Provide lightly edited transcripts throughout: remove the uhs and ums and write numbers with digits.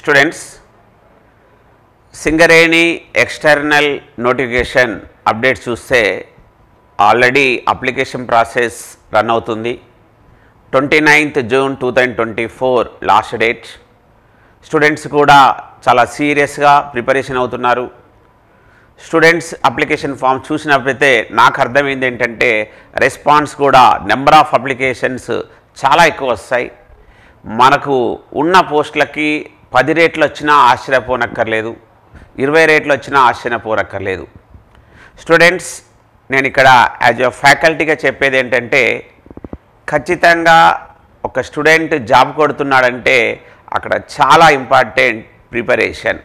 Students, Singareni external notification updates చూస్తే already application process run అవుతుంది. 29th June 2024 last date. Students కూడా చాలా సీరియస్గా ప్రిపరేషన్ అవుతున్నారు. స్టూడెంట్స్ అప్లికేషన్ ఫామ్ చూసినప్పుడైతే నాకు అర్థమైంది ఏంటంటే రెస్పాన్స్ కూడా నెంబర్ ఆఫ్ అప్లికేషన్స్ చాలా ఎక్కువ వస్తాయి. మనకు ఉన్న పోస్టులకి 10 రేట్లు వచ్చినా ఆశ్చర్యపోనక్కర్లేదు, 20 రేట్లు వచ్చినా ఆశ్చర్యపోనక్కర్లేదు. స్టూడెంట్స్, నేను ఇక్కడ యాజ్ ఎ ఫ్యాకల్టీగా చెప్పేది ఏంటంటే ఖచ్చితంగా ఒక స్టూడెంట్ జాబ్ కొడుతున్నాడంటే అక్కడ చాలా ఇంపార్టెంట్ ప్రిపరేషన్.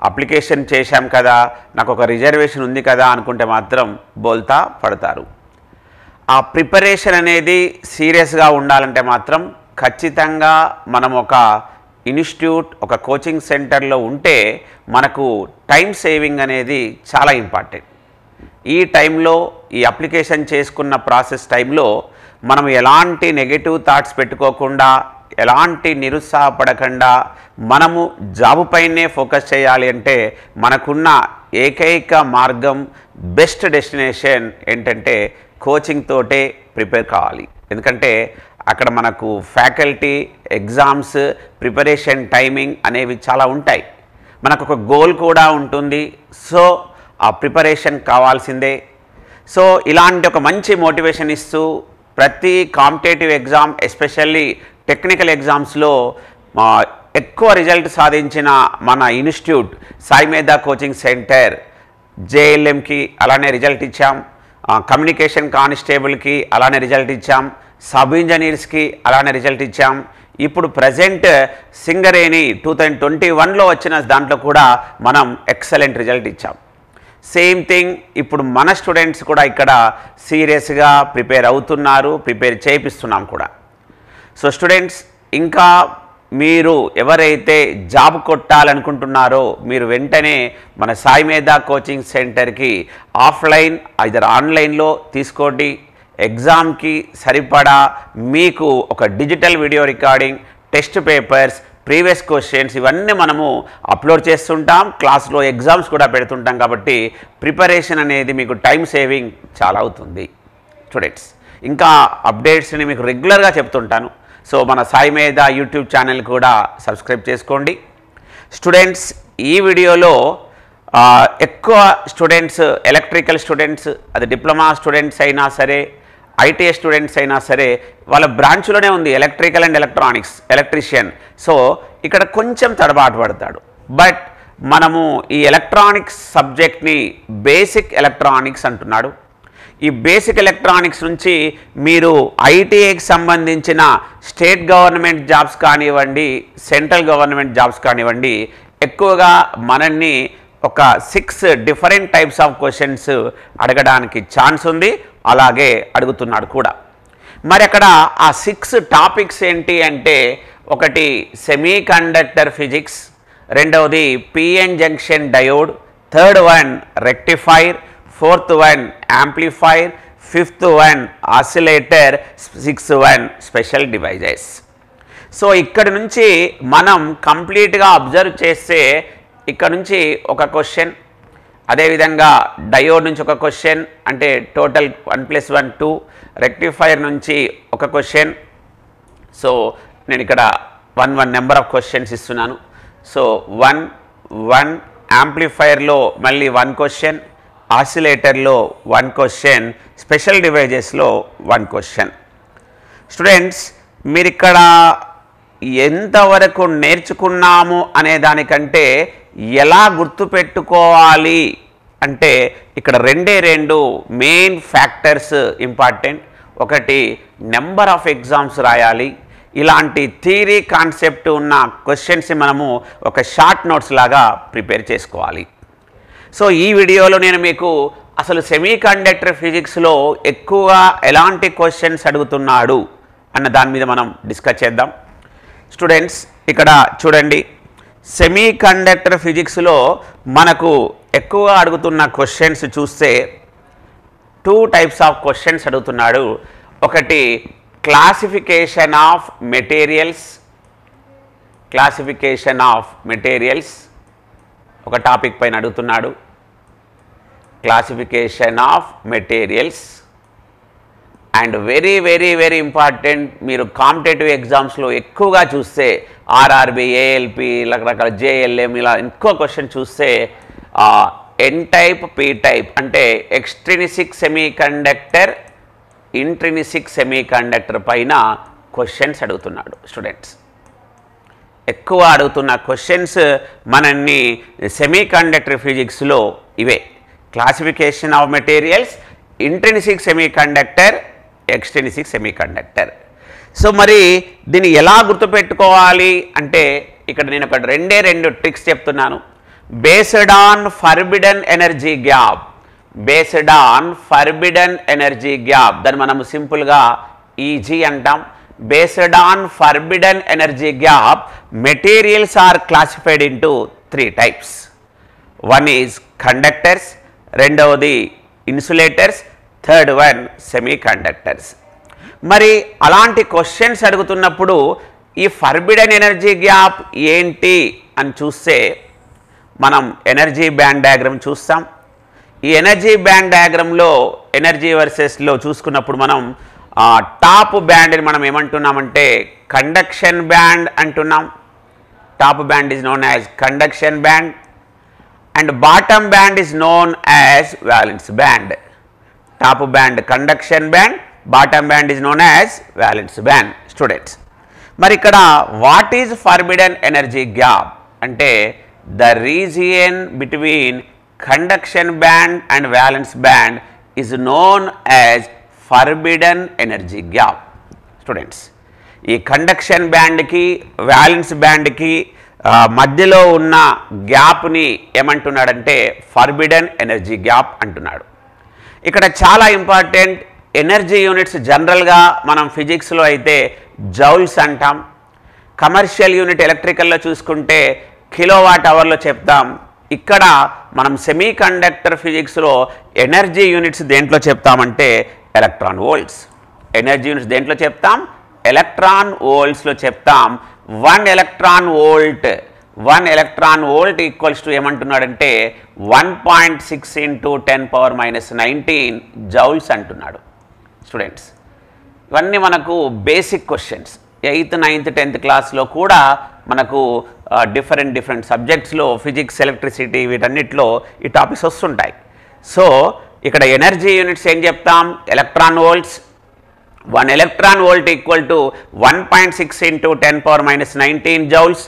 అప్లికేషన్ చేశాం కదా, నాకు ఒక రిజర్వేషన్ ఉంది కదా అనుకుంటే మాత్రం బోల్తా పడతారు. ఆ ప్రిపరేషన్ అనేది సీరియస్గా ఉండాలంటే మాత్రం ఖచ్చితంగా మనం ఒక ఇన్స్టిట్యూట్, ఒక కోచింగ్ సెంటర్లో ఉంటే మనకు టైం సేవింగ్ అనేది చాలా ఇంపార్టెంట్. ఈ టైంలో ఈ అప్లికేషన్ చేసుకున్న ప్రాసెస్ టైంలో మనం ఎలాంటి నెగటివ్ థాట్స్ పెట్టుకోకుండా, ఎలాంటి నిరుత్సాహపడకుండా మనము జాబ్ పైనే ఫోకస్ చేయాలి అంటే మనకున్న ఏకైక మార్గం, బెస్ట్ డెస్టినేషన్ ఏంటంటే కోచింగ్ తోటే ప్రిపేర్ కావాలి. ఎందుకంటే అక్కడ మనకు ఫ్యాకల్టీ, ఎగ్జామ్స్, ప్రిపరేషన్ టైమింగ్ అనేవి చాలా ఉంటాయి. మనకు ఒక గోల్ కూడా ఉంటుంది. సో ఆ ప్రిపరేషన్ కావాల్సిందే. సో ఇలాంటి ఒక మంచి మోటివేషన్ ఇస్తూ ప్రతి కాంపిటేటివ్ ఎగ్జామ్, ఎస్పెషల్లీ టెక్నికల్ ఎగ్జామ్స్లో ఎక్కువ రిజల్ట్ సాధించిన మన ఇన్స్టిట్యూట్ సాయి మేధా కోచింగ్ సెంటర్ జేఎల్ఎంకి అలానే రిజల్ట్ ఇచ్చాం, కమ్యూనికేషన్ కానిస్టేబుల్కి అలానే రిజల్ట్ ఇచ్చాం, సబ్ ఇంజనీర్స్కి అలానే రిజల్ట్ ఇచ్చాం. ఇప్పుడు ప్రజెంట్ సింగరేణి 2021లో వచ్చిన దాంట్లో కూడా మనం ఎక్సలెంట్ రిజల్ట్ ఇచ్చాం. సేమ్ థింగ్ ఇప్పుడు మన స్టూడెంట్స్ కూడా ఇక్కడ సీరియస్గా ప్రిపేర్ అవుతున్నారు, ప్రిపేర్ చేయిస్తున్నాం కూడా. సో స్టూడెంట్స్, ఇంకా మీరు ఎవరైతే జాబ్ కొట్టాలనుకుంటున్నారో మీరు వెంటనే మన సాయి మేధా కోచింగ్ సెంటర్కి ఆఫ్లైన్ ఐదర్ ఆన్లైన్లో తీసుకోండి. ఎగ్జామ్కి సరిపడా మీకు ఒక digital video recording, test papers, previous questions ఇవన్నీ మనము అప్లోడ్ చేస్తుంటాం. క్లాస్లో ఎగ్జామ్స్ కూడా పెడుతుంటాం. కాబట్టి ప్రిపరేషన్ అనేది మీకు టైం సేవింగ్ చాలా అవుతుంది. స్టూడెంట్స్, ఇంకా అప్డేట్స్ని మీకు రెగ్యులర్గా చెప్తుంటాను. సో మన సాయి మేధా యూట్యూబ్ ఛానల్ కూడా సబ్స్క్రైబ్ చేసుకోండి. స్టూడెంట్స్, ఈ వీడియోలో ఎక్కువ స్టూడెంట్స్, ఎలక్ట్రికల్ స్టూడెంట్స్, అది డిప్లొమా స్టూడెంట్స్ అయినా సరే, ఐటీఐ స్టూడెంట్స్ అయినా సరే, వాళ్ళ బ్రాంచ్లోనే ఉంది electrical and electronics, electrician. So ఇక్కడ కొంచెం తడబాటు పడతాడు. బట్ మనము ఈ ఎలక్ట్రానిక్స్ సబ్జెక్ట్ని బేసిక్ ఎలక్ట్రానిక్స్ అంటున్నాడు. ఈ బేసిక్ ఎలక్ట్రానిక్స్ నుంచి మీరు ఐటీఐకి సంబంధించిన స్టేట్ గవర్నమెంట్ జాబ్స్ కానివ్వండి, సెంట్రల్ గవర్నమెంట్ జాబ్స్ కానివ్వండి, ఎక్కువగా మనల్ని ఒక 6 డిఫరెంట్ టైప్స్ ఆఫ్ క్వశ్చన్స్ అడగడానికి ఛాన్స్ ఉంది. అలాగే అడుగుతున్నాడు కూడా. మరి అక్కడ ఆ 6 టాపిక్స్ ఏంటి అంటే, ఒకటి సెమీ కండక్టర్ ఫిజిక్స్, రెండవది PN junction diode, third one rectifier, fourth one amplifier, fifth one oscillator, sixth one special devices. So ఇక్కడ నుంచి మనం కంప్లీట్గా అబ్జర్వ్ చేస్తే ఇక్కడ నుంచి ఒక క్వశ్చన్, అదేవిధంగా డయోడ్ నుంచి ఒక క్వశ్చన్, అంటే టోటల్ 1+1 2, రెక్టిఫైర్ నుంచి ఒక క్వశ్చన్. సో నేను ఇక్కడ 1 నెంబర్ ఆఫ్ క్వశ్చన్స్ ఇస్తున్నాను. సో 1 యాంప్లిఫైర్లో మళ్ళీ 1 క్వశ్చన్, ఆసిలేటర్లో 1 క్వశ్చన్, స్పెషల్ డివైజెస్లో 1 క్వశ్చన్. స్టూడెంట్స్, మీరు ఇక్కడ ఎంతవరకు నేర్చుకున్నాము అనే దానికంటే ఎలా గుర్తుపెట్టుకోవాలి అంటే ఇక్కడ రెండు మెయిన్ ఫ్యాక్టర్స్ ఇంపార్టెంట్. ఒకటి, నెంబర్ ఆఫ్ ఎగ్జామ్స్ రాయాలి. ఇలాంటి థియరీ కాన్సెప్ట్ ఉన్న క్వశ్చన్స్ని మనము ఒక షార్ట్ నోట్స్ లాగా ప్రిపేర్ చేసుకోవాలి. సో ఈ వీడియోలో నేను మీకు అసలు సెమీ కండక్టర్ ఫిజిక్స్లో ఎక్కువగా ఎలాంటి క్వశ్చన్స్ అడుగుతున్నాడు అన్న దాని మీద మనం డిస్కస్ చేద్దాం. స్టూడెంట్స్, ఇక్కడ చూడండి, సెమీ కండక్టర్ ఫిజిక్స్లో మనకు ఎక్కువగా అడుగుతున్న క్వశ్చన్స్ చూస్తే 2 టైప్స్ ఆఫ్ క్వశ్చన్స్ అడుగుతున్నాడు. ఒకటి classification of materials, classification of materials ఒక టాపిక్ పైన అడుగుతున్నాడు. Classification of materials and very important. మీరు కాంపిటేటివ్ ఎగ్జామ్స్లో ఎక్కువగా చూస్తే ఆర్ఆర్బి, ఏఎల్పి, రకరకాల జేఎల్ఎం ఇలా ఎక్కువ క్వశ్చన్ చూస్తే ఎన్ టైప్, పి టైప్ అంటే ఎక్స్ట్రినిసిక్ సెమీకండక్టర్, ఇంట్రినిసిక్ సెమీకండక్టర్ పైన క్వశ్చన్స్ అడుగుతున్నాడు స్టూడెంట్స్. ఎక్కువ అడుగుతున్న క్వశ్చన్స్ మనల్ని సెమీకండక్టర్ ఫిజిక్స్లో ఇవే. Classification of materials, intrinsic semiconductor, extrinsic semiconductor. So మరి దీన్ని ఎలా గుర్తుపెట్టుకోవాలి అంటే ఇక్కడ నేను ఒక రెండు ట్రిక్స్ చెప్తున్నాను. Based on forbidden energy gap, based on forbidden energy gap, దాన్ని మనం సింపుల్గా ఈజీ అంటాం. Based on forbidden energy gap materials are classified into 3 types. One is conductors, రెండవది ఇన్సులేటర్స్, థర్డ్ వన్ సెమీకండక్టర్స్. మరి అలాంటి క్వశ్చన్స్ అడుగుతున్నప్పుడు ఈ ఫర్బిడన్ ఎనర్జీ గ్యాప్ ఏంటి అని చూస్తే మనం ఎనర్జీ బ్యాండ్ డయాగ్రామ్ చూస్తాం. ఈ ఎనర్జీ బ్యాండ్ డయాగ్రామ్లో ఎనర్జీ వర్సెస్లో చూసుకున్నప్పుడు మనం టాప్ బ్యాండ్ని మనం ఏమంటున్నామంటే కండక్షన్ బ్యాండ్ అంటున్నాం. Top band is known as conduction band and bottom band is known as valence band. Top band conduction band, bottom band is known as valence band. Students మరి ఇక్కడ what is forbidden energy gap అంటే the region between conduction band and valence band is known as forbidden energy gap. Students ఈ conduction బ్యాండ్కి violence బ్యాండ్కి మధ్యలో ఉన్న గ్యాప్ని ఏమంటున్నాడంటే forbidden energy gap అంటున్నాడు. ఇక్కడ చాలా ఇంపార్టెంట్ ఎనర్జీ యూనిట్స్ జనరల్గా మనం ఫిజిక్స్లో అయితే జౌల్స్ అంటాం. కమర్షియల్ యూనిట్ ఎలక్ట్రికల్లో చూసుకుంటే కిలోవాట్ అవర్లో చెప్తాం. ఇక్కడ మనం సెమీకండక్టర్ ఫిజిక్స్లో ఎనర్జీ యూనిట్స్ దేంట్లో చెప్తామంటే ఎలక్ట్రాన్ వోల్ట్స్. ఎనర్జీ యూనిట్స్ దేంట్లో చెప్తాం? ఎలక్ట్రాన్ వోల్ట్స్లో చెప్తాం. 1 ఎలక్ట్రాన్ వోల్ట్ ఈక్వల్స్ టు ఏమంటున్నాడంటే 1.6 × 10⁻⁻19 జౌల్స్ అంటున్నాడు. స్టూడెంట్స్ ఇవన్నీ మనకు basic questions. 8th, 9th, 10th క్లాస్లో కూడా మనకు డిఫరెంట్ సబ్జెక్ట్స్లో ఫిజిక్స్, ఎలక్ట్రిసిటీ వీటన్నిటిలో ఈ టాపిక్స్ వస్తుంటాయి. సో ఇక్కడ ఎనర్జీ యూనిట్స్ ఏం చెప్తాం? Electron volts. 1 electron volt equal to 1.6 × 10⁻⁻19 joules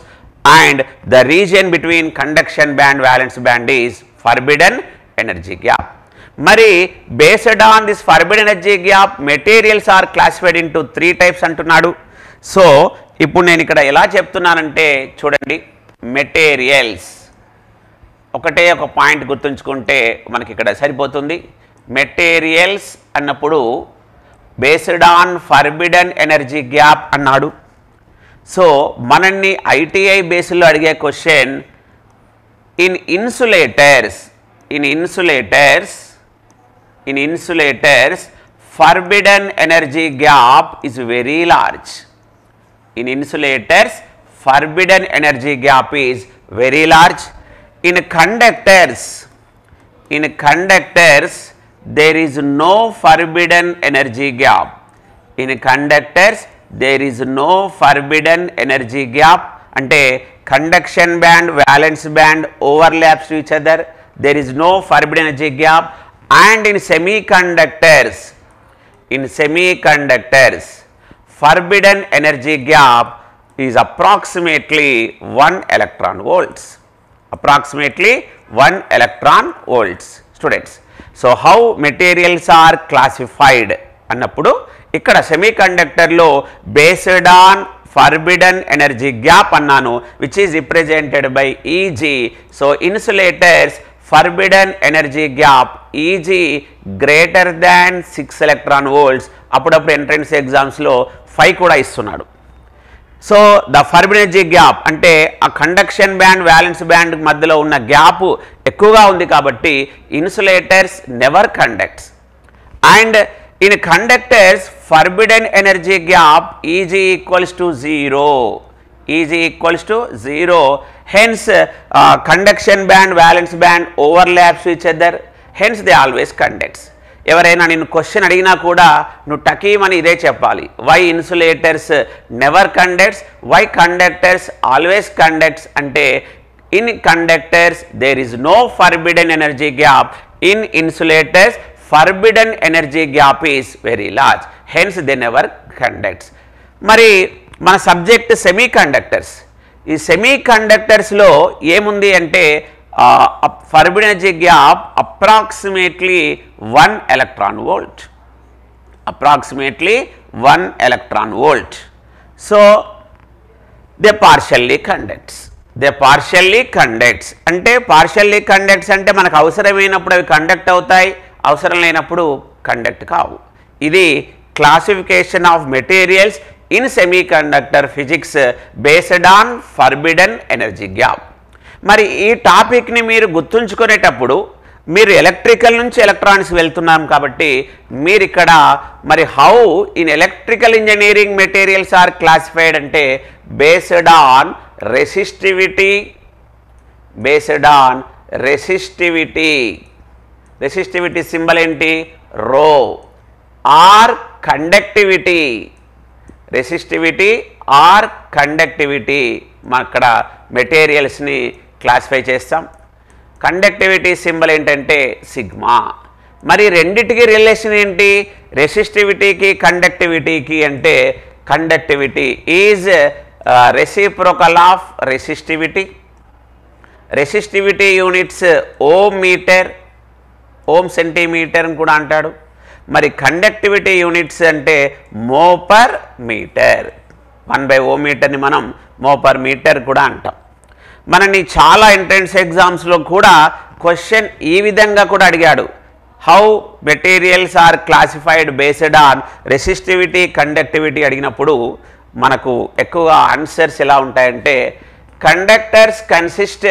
and the region between conduction band, valence band is forbidden energy gap. మరి based on this forbidden energy gap materials are classified into 3 types అంటున్నాడు. So ఇప్పుడు నేను ఇక్కడ ఎలా చెప్తున్నానంటే చూడండి, materials ఒకటే ఒక పాయింట్ గుర్తుంచుకుంటే మనకి ఇక్కడ సరిపోతుంది. మెటీరియల్స్ అన్నప్పుడు based on forbidden energy gap అన్నాడు. సో మనల్ని ఐటీఐ బేస్లో అడిగే question in insulators forbidden energy gap is very large. In insulators, forbidden energy gap is very large. In conductors, there is no forbidden energy gap. In conductors, there is no forbidden energy gap. Ante conduction band, valence band overlaps to each other. There is no forbidden energy gap. And in semiconductors, forbidden energy gap is approximately 1 electron volts. Students, so how materials are classified అన్నప్పుడు ఇక్కడ semiconductor లో based on forbidden energy gap అన్నాను, which is represented by E g. So insulators forbidden energy gap E g greater than 6 electron volts. అప్పుడప్పుడు entrance ఎగ్జామ్స్లో 5 కూడా ఇస్తున్నాడు. So the forbidden energy gap అంటే ఆ కండక్షన్ బ్యాండ్, వ్యాలెన్స్ బ్యాండ్ మధ్యలో ఉన్న గ్యాప్ ఎక్కువగా ఉంది కాబట్టి insulators never conducts. And in conductors forbidden energy gap Eg equals to 0. Is equals to 0. Hence conduction band valence band overlaps each other, hence they always conducts. ఎవరైనా నిన్ను question అడిగినా కూడా నువ్వు టకీమని ఇదే చెప్పాలి. Why insulators never conducts, why conductors always conducts అంటే in conductors there is no forbidden energy gap, in insulators forbidden energy gap is very large, hence they never conducts. మరి మన సబ్జెక్ట్ సెమీ కండక్టర్స్. ఈ semi కండక్టర్స్లో ఏముంది అంటే forbidden energy gap approximately 1 electron volt, approximately 1 electron volt. So they partially conducts, they partially conducts అంటే partially conducts అంటే మనకు అవసరమైనప్పుడు అవి కండక్ట్ అవుతాయి, అవసరం లేనప్పుడు కండక్ట్ కావు. ఇది classification of materials in semiconductor physics based on forbidden energy gap. మరి ఈ టాపిక్ని మీరు గుర్తుంచుకునేటప్పుడు మీరు ఎలక్ట్రికల్ నుంచి ఎలక్ట్రానిక్స్ వెళ్తున్నాం కాబట్టి మీరు ఇక్కడ మరి how in electrical engineering materials are classified అంటే based on resistivity, based on resistivity. Resistivity symbol ఏంటి? Rho. Or conductivity, resistivity or conductivity మనం అక్కడ మెటీరియల్స్ని క్లాసిఫై చేస్తాం. కండక్టివిటీ సింబల్ ఏంటంటే సిగ్మా. మరి రెండిటికి రిలేషన్ ఏంటి? రెసిస్టివిటీకి కండక్టివిటీకి అంటే conductivity is reciprocal of resistivity. Resistivity units ohm metre, ohm centimetre అని కూడా అంటాడు. మరి కండక్టివిటీ యూనిట్స్ అంటే మో పర్ మీటర్, 1/ఓం మీటర్ని మనం మో పర్ మీటర్ కూడా అంటాం. మనని చాలా ఎంట్రన్స్ ఎగ్జామ్స్లో కూడా క్వశ్చన్ ఈ విధంగా కూడా అడిగాడు, how materials are classified based on resistivity conductivity అడిగినప్పుడు మనకు ఎక్కువగా ఆన్సర్స్ ఎలా ఉంటాయంటే కండక్టర్స్ కన్సిస్ట్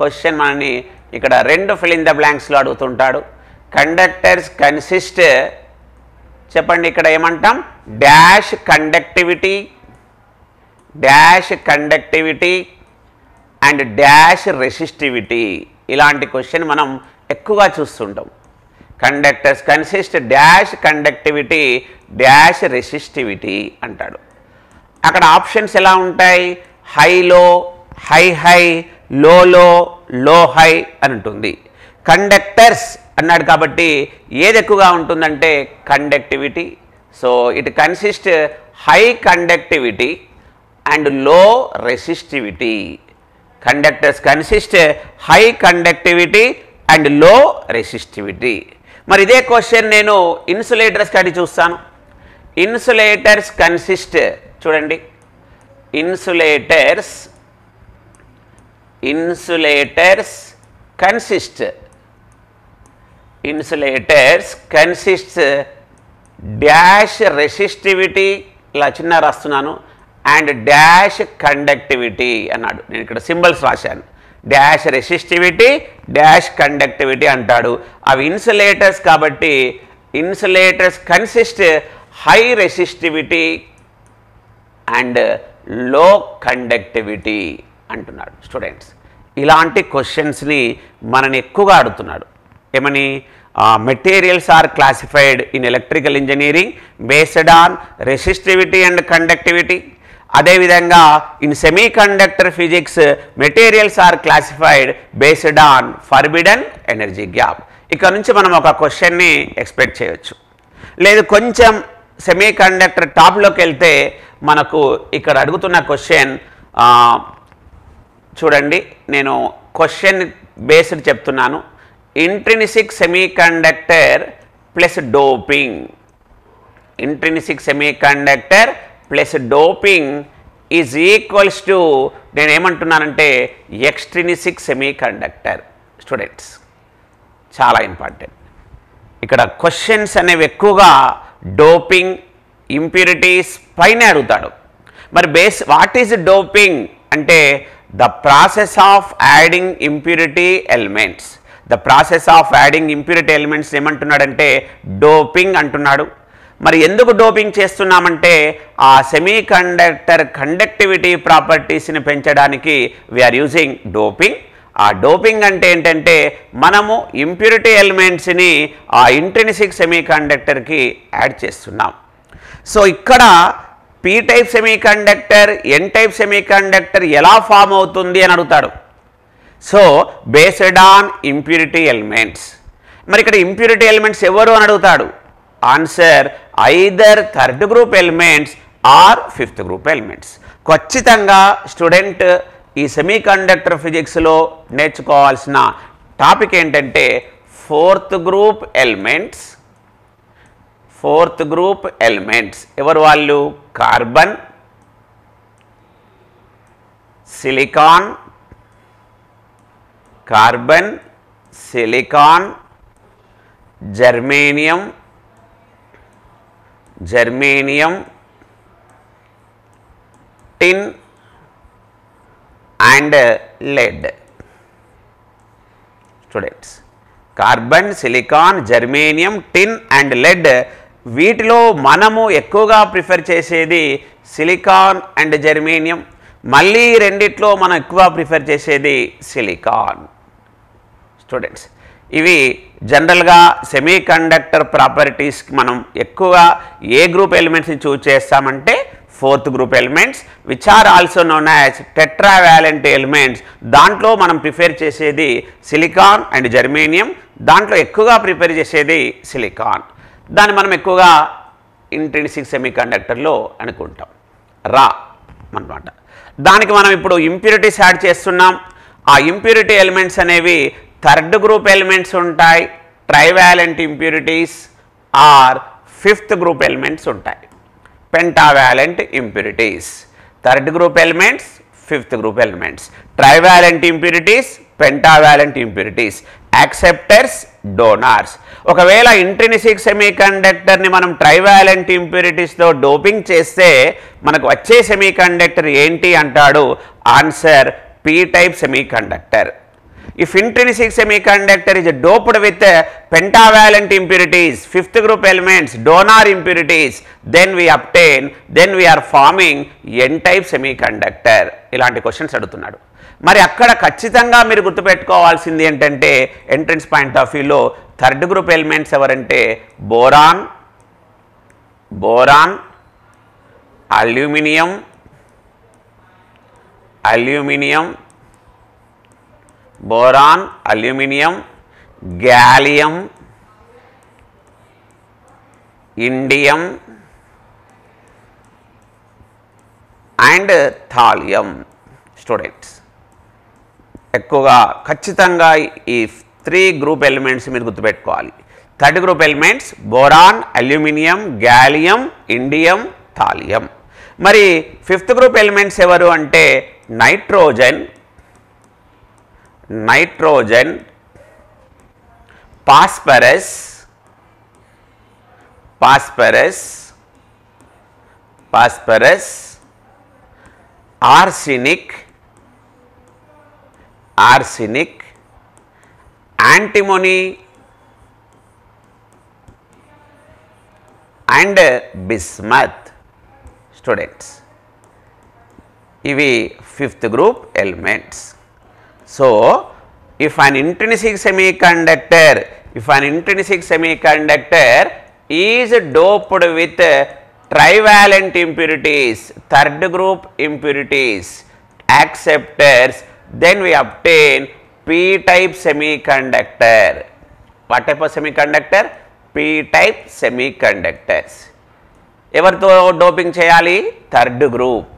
క్వశ్చన్ మనని ఇక్కడ 2 ఫిల్ ఇన్ ద బ్లాంక్స్లో అడుగుతుంటాడు. కండక్టర్స్ కన్సిస్ట్ చెప్పండి, ఇక్కడ ఏమంటాం? Dash conductivity, dash conductivity and dash resistivity. ఇలాంటి క్వశ్చన్ మనం ఎక్కువగా చూస్తుంటాం. Conductors consist dash conductivity dash resistivity అంటాడు. అక్కడ ఆప్షన్స్ ఎలా ఉంటాయి? హైలో, హై హై, లోలో, లో హై అని ఉంటుంది. కండక్టర్స్ అన్నాడు కాబట్టి ఏది ఎక్కువగా ఉంటుందంటే conductivity. So it consist high conductivity and low resistivity. Conductors consist high conductivity and low resistivity. మరి ఇదే క్వశ్చన్ నేను ఇన్సులేటర్స్ కడి చూస్తాను. ఇన్సులేటర్స్ కన్సిస్ట్ చూడండి, ఇన్సులేటర్స్ కన్సిస్ట్స్ డాష్ రెసిస్టివిటీ, ఇలా చిన్న రాస్తున్నాను, అండ్ డాష్ కండక్టివిటీ అన్నాడు. నేను ఇక్కడ సింబల్స్ రాశాను. డాష్ రెసిస్టివిటీ డాష్ కండక్టివిటీ అంటాడు. అవి ఇన్సులేటర్స్ కాబట్టి insulators consist high resistivity and low conductivity అంటున్నాడు. స్టూడెంట్స్, ఇలాంటి క్వశ్చన్స్ని మనని ఎక్కువగా అడుగుతున్నాడు. ఏమని? Materials are classified in electrical engineering based on resistivity and conductivity. అదేవిధంగా in semiconductor physics materials are classified based on forbidden energy gap. ఇక్కడ నుంచి మనం ఒక క్వశ్చన్ని ఎక్స్పెక్ట్ చేయొచ్చు. లేదు కొంచెం సెమీ కండక్టర్ టాప్లోకి వెళ్తే మనకు ఇక్కడ అడుగుతున్న క్వశ్చన్ చూడండి, నేను క్వశ్చన్ బేస్డ్ చెప్తున్నాను. Intrinsic semi conductor plus doping, intrinsic semi conductor plus doping is equals to నేను ఏమంటున్నానంటే ఎక్స్ట్రిన్సిక్ సెమీ కండక్టర్. స్టూడెంట్స్, చాలా ఇంపార్టెంట్. ఇక్కడ క్వశ్చన్స్ అనేవి ఎక్కువగా డోపింగ్, ఇంప్యూరిటీస్ పైన అడుగుతాడు. మరి వాట్ ఈజ్ డోపింగ్ అంటే the process of adding impurity elements. The process of adding impurity elements ఏమంటున్నాడంటే డోపింగ్ అంటున్నాడు. మరి ఎందుకు డోపింగ్ చేస్తున్నామంటే ఆ సెమీకండక్టర్ కండక్టివిటీ ప్రాపర్టీస్ని పెంచడానికి వీఆర్ యూజింగ్ డోపింగ్. ఆ డోపింగ్ అంటే ఏంటంటే మనము ఇంప్యూరిటీ ఎలిమెంట్స్ని ఆ ఇంట్రిన్సిక్ సెమీకండక్టర్కి యాడ్ చేస్తున్నాం. సో ఇక్కడ P type semiconductor N type semiconductor ఎలా ఫామ్ అవుతుంది అని అడుగుతాడు. So based on impurity elements. మరి ఇక్కడ ఇంప్యూరిటీ ఎలిమెంట్స్ ఎవరు అని అడుగుతాడు. Answer either third group elements or fifth group elements. ఖచ్చితంగా స్టూడెంట్ ఈ సెమీకండక్టర్ ఫిజిక్స్లో నేర్చుకోవాల్సిన టాపిక్ ఏంటంటే fourth group elements. Fourth group elements ఎవరు వాళ్ళు? Carbon, silicon, carbon, silicon, germanium, tin and lead. Students, carbon, silicon, germanium, tin and lead, వీటిలో మనము ఎక్కువగా ప్రిఫర్ చేసేది సిలికాన్ అండ్ జర్మేనియం. మళ్ళీ రెండిట్లో మనం ఎక్కువ ప్రిఫర్ చేసేది సిలికాన్. స్టూడెంట్స్, ఇవి జనరల్గా సెమీకండక్టర్ ప్రాపర్టీస్కి మనం ఎక్కువగా ఏ గ్రూప్ ఎలిమెంట్స్ని చూస్ చేస్తామంటే fourth group elements which are also known as tetravalent elements. దాంట్లో మనం ప్రిఫర్ చేసేది సిలికాన్ అండ్ జర్మేనియం. దాంట్లో ఎక్కువగా ప్రిఫర్ చేసేది సిలికాన్. దాన్ని మనం ఎక్కువగా ఇంట్రిన్సిక్ సెమీకండక్టర్లో అనుకుంటాం అన్నమాట. దానికి మనం ఇప్పుడు ఇంప్యూరిటీస్ యాడ్ చేస్తున్నాం. ఆ ఇంప్యూరిటీ ఎలిమెంట్స్ అనేవి థర్డ్ గ్రూప్ ఎలిమెంట్స్ ఉంటాయి, trivalent impurities or fifth group elements ఉంటాయి, pentavalent impurities. Third group elements, fifth group elements, trivalent impurities, pentavalent impurities, acceptors, donors. ఒకవేళ ఇంట్రిన్సిక్ సెమీకండక్టర్ని మనం ట్రైవాలెంట్ ఇంప్యూరిటీస్తో డోపింగ్ చేస్తే మనకు వచ్చే సెమీకండక్టర్ ఏంటి అంటాడు. Answer P type semiconductor. If intrinsic semiconductor is doped with pentavalent impurities, fifth group elements, donor impurities, then we are forming n-type semiconductor. ఇలాంటి questions అడుగుతున్నాడు. మరి అక్కడ ఖచ్చితంగా మీరు గుర్తుపెట్టుకోవాల్సింది ఏంటంటే ఎంట్రన్స్ పాయింట్ ఆఫ్ వ్యూలో థర్డ్ గ్రూప్ ఎలిమెంట్స్ ఎవరంటే boron, aluminium, boron, aluminium, gallium, indium and thallium. Students, ఎక్కువగా ఖచ్చితంగా ఈ 3 గ్రూప్ ఎలిమెంట్స్ మీరు గుర్తుపెట్టుకోవాలి. Third group elements boron, aluminium, gallium, indium, thallium. మరి ఫిఫ్త్ గ్రూప్ ఎలిమెంట్స్ ఎవరు అంటే nitrogen, phosphorus, arsenic, antimony and bismuth. Students, ఇవి fifth group elements. So, if an intrinsic semiconductor is doped with trivalent impurities, third group impurities, acceptors, then we obtain p-type semiconductor. What type of semiconductor? p-type semiconductors. ఎవరితో doping చేయాలి? Third group.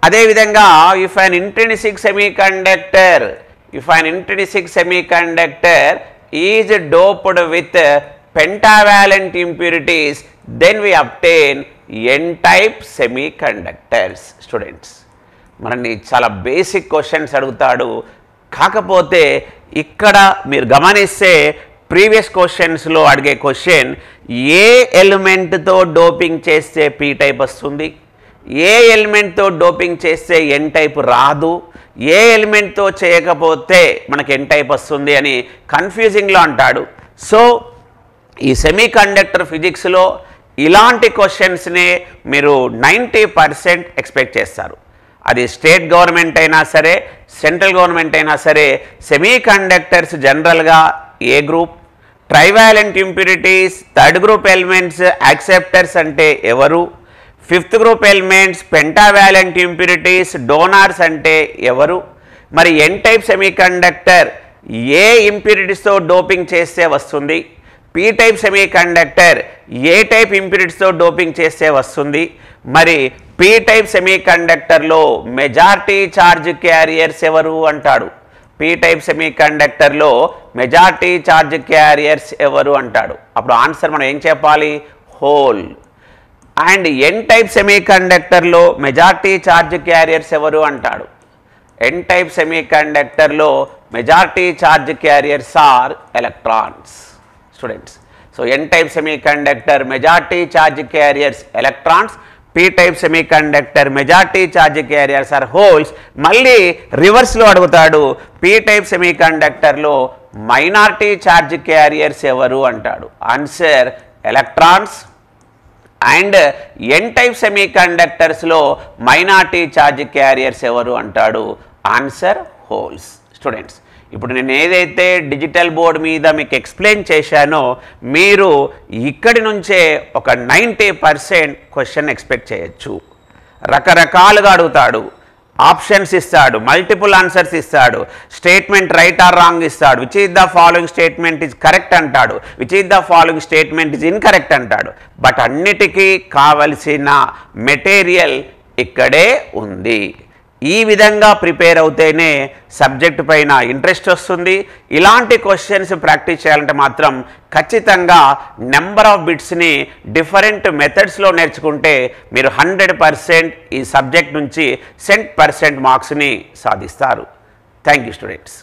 అదే విధంగా if an intrinsic semiconductor is doped with pentavalent impurities, then we obtain n-type semiconductors. Students, మనల్ని చాలా basic questions అడుగుతాడు. కాకపోతే ఇక్కడ మీరు గమనిస్తే ప్రీవియస్ క్వశ్చన్స్లో అడిగే క్వశ్చన్ ఏ ఎలిమెంట్తో డోపింగ్ చేస్తే పీ టైప్ వస్తుంది, ఏ ఎలిమెంట్తో డోపింగ్ చేస్తే ఎన్ టైప్ రాదు, ఏ ఎలిమెంట్తో చేయకపోతే మనకి ఎన్ టైప్ వస్తుంది అని కన్ఫ్యూజింగ్లో అంటాడు. సో ఈ సెమీకండక్టర్ ఫిజిక్స్లో ఇలాంటి క్వశ్చన్స్నే మీరు 90% ఎక్స్పెక్ట్ చేస్తారు. అది స్టేట్ గవర్నమెంట్ అయినా సరే, సెంట్రల్ గవర్నమెంట్ అయినా సరే. సెమీ కండక్టర్స్ జనరల్గా ఏ group, trivalent impurities, third group elements acceptors అంటే ఎవరు, fifth group elements pentavalent impurities donors అంటే ఎవరు, మరి ఎన్ టైప్ సెమీ కండక్టర్ ఏ ఇంప్యూరిటీస్తో డోపింగ్ చేస్తే వస్తుంది, పీ టైప్ సెమీ కండక్టర్ ఏ టైప్ ఇంప్యూరిటీస్తో డోపింగ్ చేస్తే వస్తుంది, మరి పీ టైప్ సెమీ కండక్టర్లో మెజారిటీ ఛార్జ్ క్యారియర్స్ ఎవరు అంటాడు. పీ టైప్ సెమీ కండక్టర్లో మెజారిటీ ఛార్జ్ క్యారియర్స్ ఎవరు అంటాడు. అప్పుడు ఆన్సర్ మనం ఏం చెప్పాలి, హోల్. అండ్ ఎన్ టైప్ సెమీ కండక్టర్లో మెజారిటీ ఛార్జ్ క్యారియర్స్ ఎవరు అంటాడు. ఎన్ టైప్ సెమీ కండక్టర్లో majority charge carriers are electrons. Students, so N type semi conductor majority charge carriers electrons, P type semi conductor majority charge carriers are holes. మళ్ళీ రివర్స్లో అడుగుతాడు, P type సెమీ కండక్టర్లో minority charge carriers ఎవరు అంటాడు. Answer electrons. And N type సెమీ కండక్టర్స్లో minority charge carriers ఎవరు అంటాడు. Answer holes. స్టూడెంట్స్, ఇప్పుడు నేను ఏదైతే డిజిటల్ బోర్డ్ మీద మీకు ఎక్స్ప్లెయిన్ చేశానో మీరు ఇక్కడి నుంచే ఒక 90% క్వశ్చన్ ఎక్స్పెక్ట్ చేయొచ్చు. రకరకాలుగా అడుగుతాడు, ఆప్షన్స్ ఇస్తాడు, మల్టిపుల్ ఆన్సర్స్ ఇస్తాడు, స్టేట్మెంట్ రైట్ ఆర్ రాంగ్ ఇస్తాడు, which is the following statement is correct అంటాడు, which is the following statement is incorrect అంటాడు. బట్ అన్నిటికీ కావలసిన మెటీరియల్ ఇక్కడే ఉంది. ఈ విధంగా ప్రిపేర్ అవుతేనే సబ్జెక్ట్ పైన ఇంట్రెస్ట్ వస్తుంది. ఇలాంటి క్వశ్చన్స్ ప్రాక్టీస్ చేయాలంటే మాత్రం ఖచ్చితంగా నెంబర్ ఆఫ్ బిట్స్ని డిఫరెంట్ మెథడ్స్లో నేర్చుకుంటే మీరు 100% ఈ సబ్జెక్ట్ నుంచి 100% మార్క్స్ని సాధిస్తారు. Thank you students.